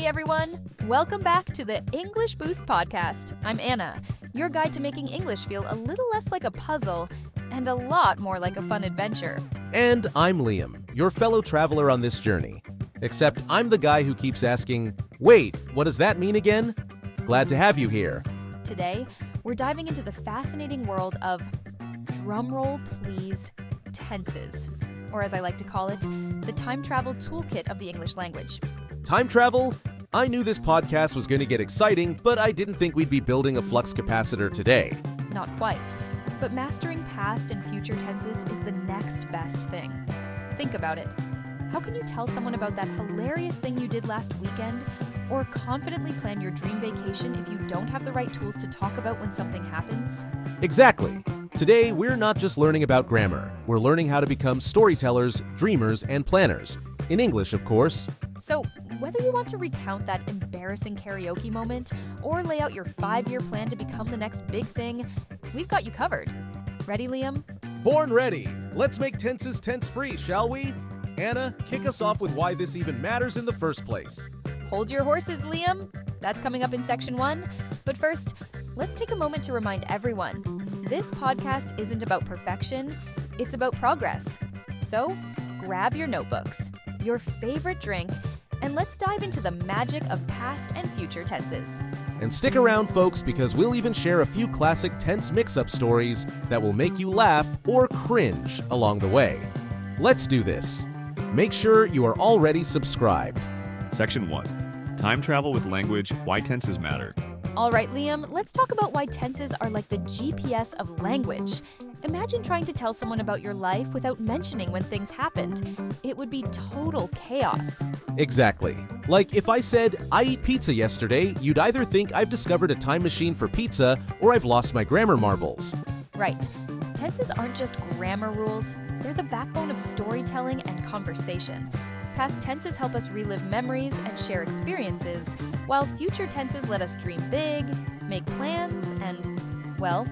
everyone! Welcome back to the English Boost podcast. I'm Anna, your guide to making English feel a little less like a puzzle and a lot more like a fun adventure. And I'm Liam, your fellow traveler on this journey. Except I'm the guy who keeps asking, wait, what does that mean again? Glad to have you here. Today, we're diving into the fascinating world of, drumroll please, tenses. Or as I like to call it, the time travel toolkit of the English language. Time travel? I knew this podcast was going to get exciting, but I didn't think we'd be building a flux capacitor today. Not quite. But mastering past and future tenses is the next best thing. Think about it. How can you tell someone about that hilarious thing you did last weekend, or confidently plan your dream vacation if you don't have the right tools to talk about when something happens? Exactly. Today, we're not just learning about grammar. We're learning how to become storytellers, dreamers, and planners. In English, of course. So, whether you want to recount that embarrassing karaoke moment or lay out your 5-year plan to become the next big thing, we've got you covered. Ready, Liam? Born ready. Let's make tenses tense-free, shall we? Anna, kick us off with why this even matters in the first place. Hold your horses, Liam. That's coming up in section 1. But first, let's take a moment to remind everyone, this podcast isn't about perfection, it's about progress. So, grab your notebooks, your favorite drink, and let's dive into the magic of past and future tenses. And stick around, folks, because we'll even share a few classic tense mix-up stories that will make you laugh or cringe along the way. Let's do this. Make sure you are already subscribed. Section 1. Time travel with language, why tenses matter. All right, Liam, let's talk about why tenses are like the GPS of language. Imagine trying to tell someone about your life without mentioning when things happened. It would be total chaos. Exactly. Like if I said, I eat pizza yesterday, you'd either think I've discovered a time machine for pizza or I've lost my grammar marbles. Right. Tenses aren't just grammar rules, they're the backbone of storytelling and conversation. Past tenses help us relive memories and share experiences, while future tenses let us dream big, make plans, and, well,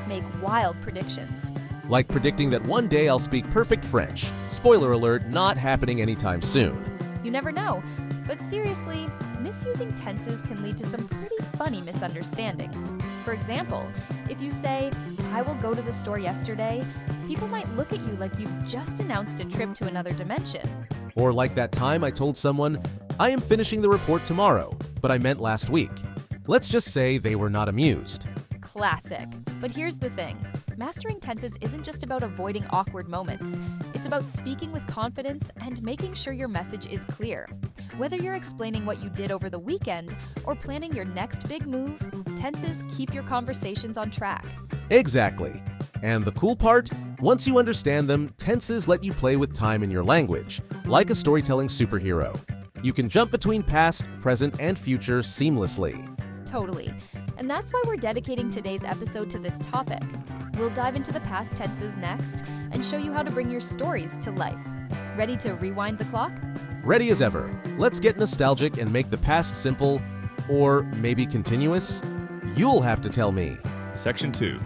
make wild predictions. Like predicting that one day I'll speak perfect French. Spoiler alert, not happening anytime soon. You never know, but seriously, misusing tenses can lead to some pretty funny misunderstandings. For example, if you say, I will go to the store yesterday, people might look at you like you've just announced a trip to another dimension. Or like that time I told someone, I am finishing the report tomorrow, but I meant last week. Let's just say they were not amused. Classic. But here's the thing. Mastering tenses isn't just about avoiding awkward moments. It's about speaking with confidence and making sure your message is clear. Whether you're explaining what you did over the weekend or planning your next big move, tenses keep your conversations on track. Exactly. And the cool part? Once you understand them, tenses let you play with time in your language, like a storytelling superhero. You can jump between past, present, and future seamlessly. Totally. And that's why we're dedicating today's episode to this topic. We'll dive into the past tenses next and show you how to bring your stories to life. Ready to rewind the clock? Ready as ever. Let's get nostalgic and make the past simple, or maybe continuous? You'll have to tell me. Section 2.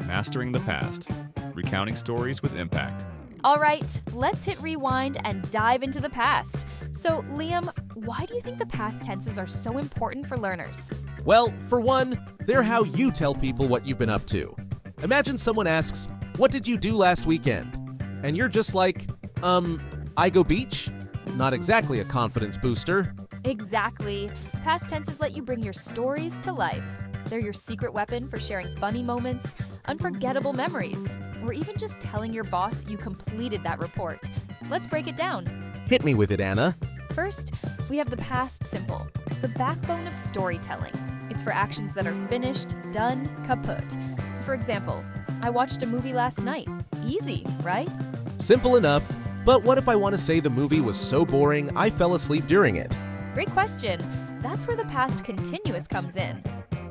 Mastering the past, recounting stories with impact. All right, let's hit rewind and dive into the past. So, Liam, why do you think the past tenses are so important for learners? Well, for one, they're how you tell people what you've been up to. Imagine someone asks, what did you do last weekend? And you're just like, I go beach? Not exactly a confidence booster. Exactly. Past tenses let you bring your stories to life. They're your secret weapon for sharing funny moments, unforgettable memories, or even just telling your boss you completed that report. Let's break it down. Hit me with it, Anna. First, we have the past simple, the backbone of storytelling. It's for actions that are finished, done, kaput. For example, I watched a movie last night. Easy, right? Simple enough, but what if I want to say the movie was so boring I fell asleep during it? Great question. That's where the past continuous comes in.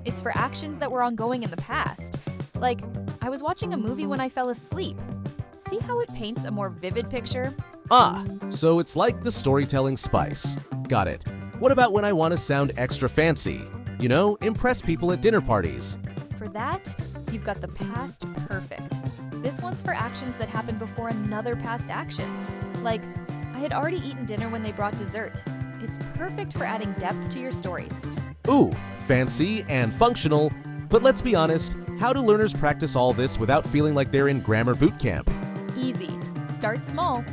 It's for actions that were ongoing in the past. Like, I was watching a movie when I fell asleep. See how it paints a more vivid picture? Ah, so it's like the storytelling spice. Got it. What about when I want to sound extra fancy? You know, impress people at dinner parties. For that, you've got the past perfect. This one's for actions that happened before another past action. Like, I had already eaten dinner when they brought dessert. It's perfect for adding depth to your stories. Ooh, fancy and functional. But let's be honest, how do learners practice all this without feeling like they're in grammar boot camp? Easy. Start small.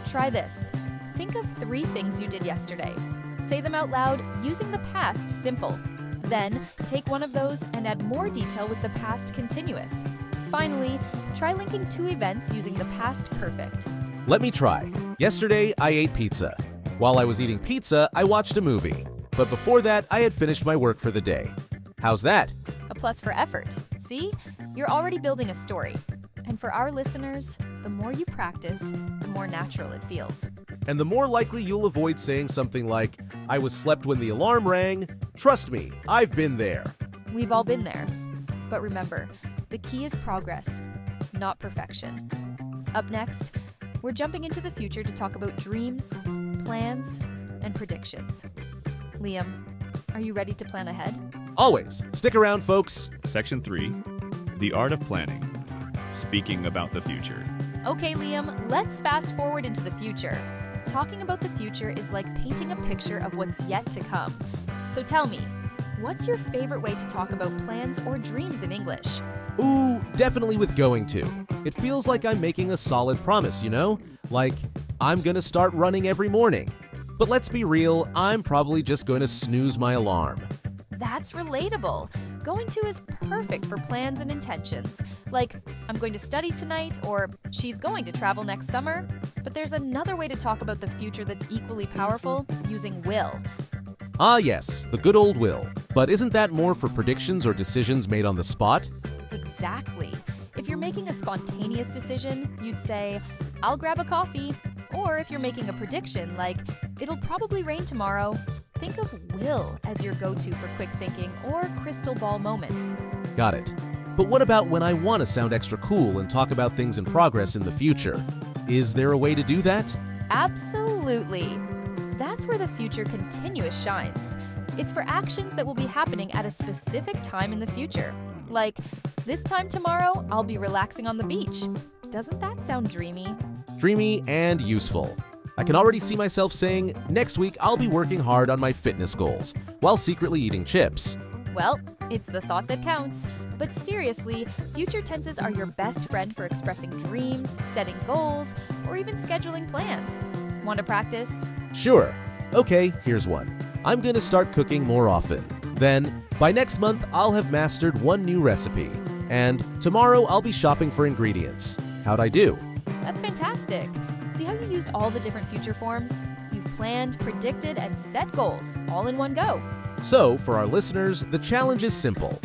Try this. Think of 3 things you did yesterday. Say them out loud using the past simple. Then, take one of those and add more detail with the past continuous. Finally, try linking 2 events using the past perfect. Let me try. Yesterday, I ate pizza. While I was eating pizza, I watched a movie. But before that, I had finished my work for the day. How's that? A plus for effort. See? You're already building a story. And for our listeners, the more you practice, the more natural it feels. And the more likely you'll avoid saying something like, I was slept when the alarm rang. Trust me, I've been there. We've all been there. But remember, the key is progress, not perfection. Up next, we're jumping into the future to talk about dreams, plans, and predictions. Liam, are you ready to plan ahead? Always. Stick around, folks. Section 3, The Art of Planning. Speaking about the future. Okay, Liam, let's fast forward into the future. Talking about the future is like painting a picture of what's yet to come. So tell me, what's your favorite way to talk about plans or dreams in English? Ooh, definitely with going to. It feels like I'm making a solid promise, you know? Like, I'm gonna start running every morning. But let's be real, I'm probably just going to snooze my alarm. That's relatable. Going to is perfect for plans and intentions. Like, I'm going to study tonight, or she's going to travel next summer. But there's another way to talk about the future that's equally powerful, using will. Ah yes, the good old will. But isn't that more for predictions or decisions made on the spot? Exactly. If you're making a spontaneous decision, you'd say, I'll grab a coffee. Or if you're making a prediction, like, it'll probably rain tomorrow, think of will as your go-to for quick thinking or crystal ball moments. Got it. But what about when I want to sound extra cool and talk about things in progress in the future? Is there a way to do that? Absolutely. That's where the future continuous shines. It's for actions that will be happening at a specific time in the future. Like, this time tomorrow, I'll be relaxing on the beach. Doesn't that sound dreamy? Dreamy and useful. I can already see myself saying, next week I'll be working hard on my fitness goals, while secretly eating chips. Well, it's the thought that counts. But seriously, future tenses are your best friend for expressing dreams, setting goals, or even scheduling plans. Want to practice? Sure. Okay, here's one. I'm gonna start cooking more often. Then, by next month, I'll have mastered one new recipe. And tomorrow I'll be shopping for ingredients. How'd I do? That's fantastic. See how you used all the different future forms? You've planned, predicted, and set goals all in one go. So, for our listeners, the challenge is simple.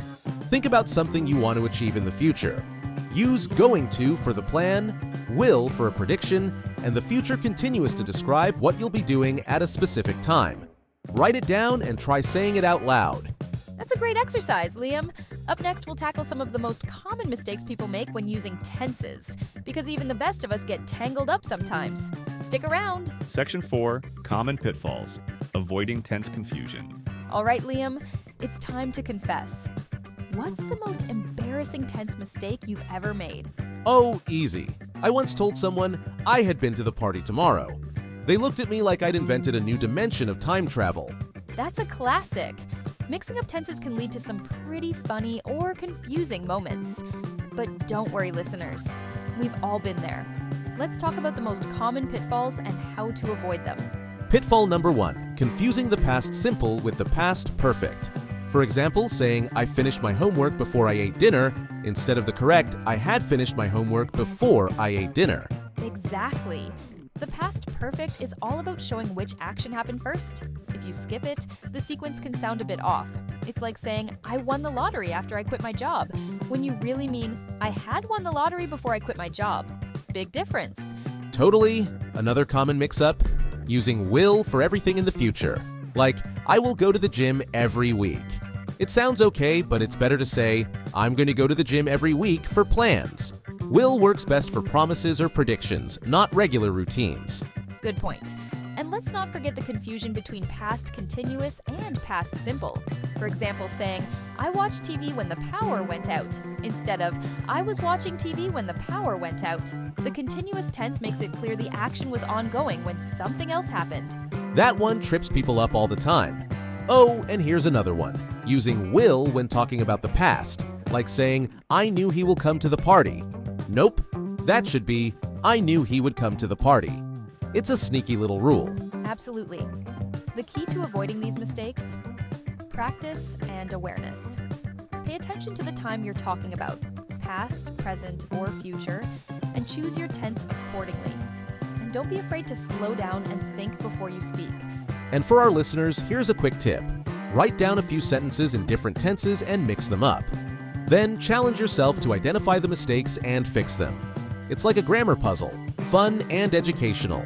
Think about something you want to achieve in the future. Use going to for the plan, will for a prediction, and the future continuous to describe what you'll be doing at a specific time. Write it down and try saying it out loud. That's a great exercise, Liam. Up next, we'll tackle some of the most common mistakes people make when using tenses, because even the best of us get tangled up sometimes. Stick around. Section 4, Common Pitfalls. Avoiding tense confusion. All right, Liam, it's time to confess. What's the most embarrassing tense mistake you've ever made? Oh, easy. I once told someone I had been to the party tomorrow. They looked at me like I'd invented a new dimension of time travel. That's a classic. Mixing up tenses can lead to some pretty funny or confusing moments. But don't worry, listeners. We've all been there. Let's talk about the most common pitfalls and how to avoid them. Pitfall number 1, confusing the past simple with the past perfect. For example, saying, I finished my homework before I ate dinner, instead of the correct, I had finished my homework before I ate dinner. Exactly. The past perfect is all about showing which action happened first. If you skip it, the sequence can sound a bit off. It's like saying, I won the lottery after I quit my job, when you really mean, I had won the lottery before I quit my job. Big difference. Totally. Another common mix-up, using will for everything in the future. Like, I will go to the gym every week. It sounds okay, but it's better to say, I'm going to go to the gym every week for plans. Will works best for promises or predictions, not regular routines. Good point. And let's not forget the confusion between past continuous and past simple. For example, saying, I watched TV when the power went out, instead of, I was watching TV when the power went out. The continuous tense makes it clear the action was ongoing when something else happened. That one trips people up all the time. Oh, and here's another one. Using will when talking about the past, like saying, I knew he will come to the party. Nope, that should be, I knew he would come to the party. It's a sneaky little rule. Absolutely. The key to avoiding these mistakes? Practice and awareness. Pay attention to the time you're talking about, past, present, or future, and choose your tense accordingly. And don't be afraid to slow down and think before you speak. And for our listeners, here's a quick tip. Write down a few sentences in different tenses and mix them up. Then challenge yourself to identify the mistakes and fix them. It's like a grammar puzzle, fun and educational.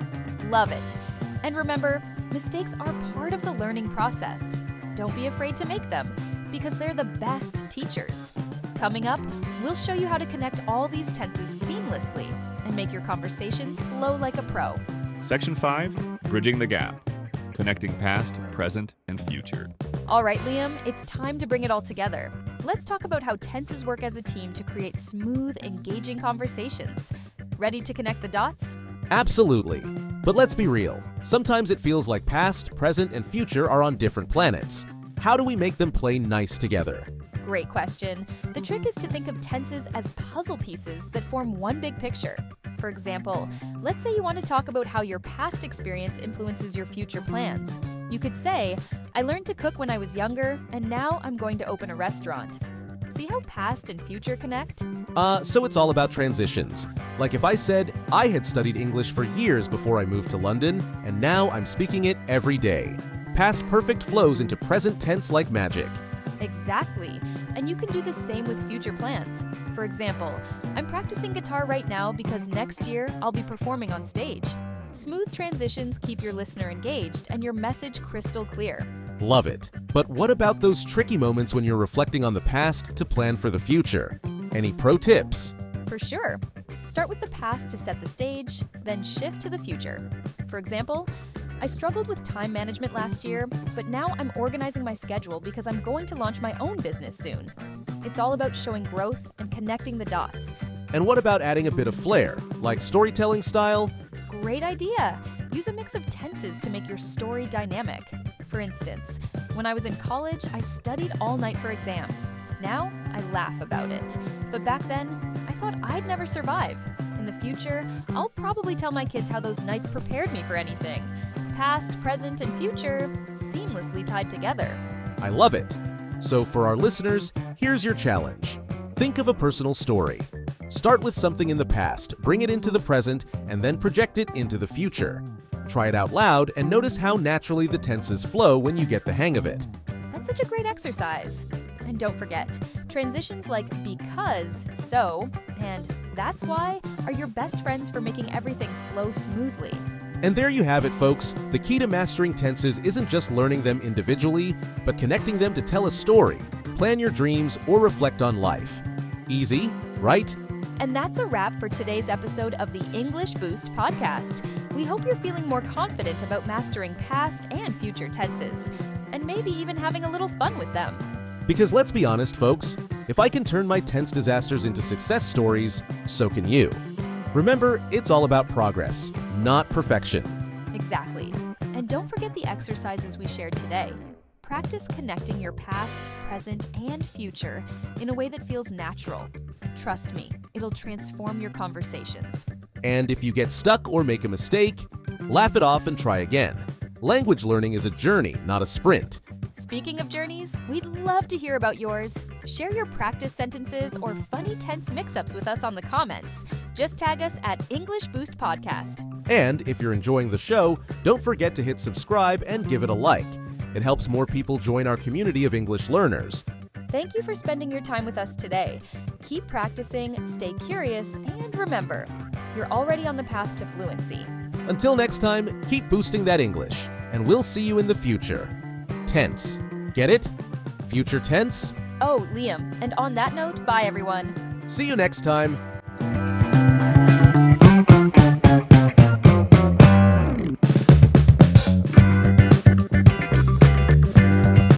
Love it. And remember, mistakes are part of the learning process. Don't be afraid to make them, because they're the best teachers. Coming up, we'll show you how to connect all these tenses seamlessly and make your conversations flow like a pro. Section 5, Bridging the Gap. Connecting past, present, and future. All right, Liam, it's time to bring it all together. Let's talk about how tenses work as a team to create smooth, engaging conversations. Ready to connect the dots? Absolutely. But let's be real. Sometimes it feels like past, present, and future are on different planets. How do we make them play nice together? Great question. The trick is to think of tenses as puzzle pieces that form one big picture. For example, let's say you want to talk about how your past experience influences your future plans. You could say, I learned to cook when I was younger, and now I'm going to open a restaurant. See how past and future connect? So it's all about transitions. Like if I said, I had studied English for years before I moved to London, and now I'm speaking it every day. Past perfect flows into present tense like magic. Exactly. And you can do the same with future plans. For example, I'm practicing guitar right now because next year I'll be performing on stage. Smooth transitions keep your listener engaged and your message crystal clear. Love it. But what about those tricky moments when you're reflecting on the past to plan for the future? Any pro tips? For sure. Start with the past to set the stage, then shift to the future. For example, I struggled with time management last year, but now I'm organizing my schedule because I'm going to launch my own business soon. It's all about showing growth and connecting the dots. And what about adding a bit of flair, like storytelling style? Great idea! Use a mix of tenses to make your story dynamic. For instance, when I was in college, I studied all night for exams. Now, I laugh about it. But back then, I thought I'd never survive. In the future, I'll probably tell my kids how those nights prepared me for anything. Past, present, and future seamlessly tied together. I love it. So for our listeners, here's your challenge. Think of a personal story. Start with something in the past, bring it into the present, and then project it into the future. Try it out loud and notice how naturally the tenses flow when you get the hang of it. That's such a great exercise. And don't forget, transitions like because, so, and that's why are your best friends for making everything flow smoothly. And there you have it, folks. The key to mastering tenses isn't just learning them individually, but connecting them to tell a story, plan your dreams, or reflect on life. Easy, right? And that's a wrap for today's episode of the English Boost podcast. We hope you're feeling more confident about mastering past and future tenses, and maybe even having a little fun with them. Because let's be honest, folks, if I can turn my tense disasters into success stories, so can you. Remember, it's all about progress, not perfection. Exactly. And don't forget the exercises we shared today. Practice connecting your past, present, and future in a way that feels natural. Trust me, it'll transform your conversations. And if you get stuck or make a mistake, laugh it off and try again. Language learning is a journey, not a sprint. Speaking of journeys, we'd love to hear about yours. Share your practice sentences or funny tense mix-ups with us on the comments. Just tag us at English Boost Podcast. And if you're enjoying the show, don't forget to hit subscribe and give it a like. It helps more people join our community of English learners. Thank you for spending your time with us today. Keep practicing, stay curious, and remember, you're already on the path to fluency. Until next time, keep boosting that English, and we'll see you in the future. Tense. Get it? Future tense? Oh, Liam, and on that note, bye everyone. See you next time.